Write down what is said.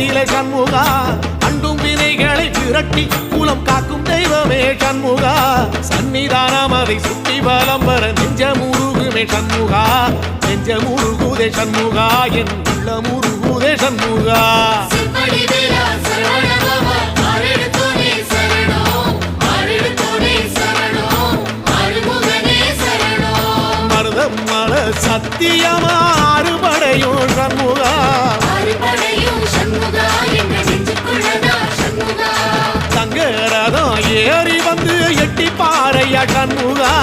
நிலை சண்முகா அண்டும் வினைகளை விரட்டி குலம் காக்கும் தெய்வமே சண்முகா சன்னிதானம் அதை சுற்றி பலம் வர நெஞ்சமுருகுமே சண்முகா நெஞ்சமுருகுதே சண்முகா என் உள்ளமுருகுதே சண்முகா மருதமல சத்தியமா அறுபடையும் சண்முகா தங்கரதம் ஏறி வந்து எட்டி பாறையா சண்முகா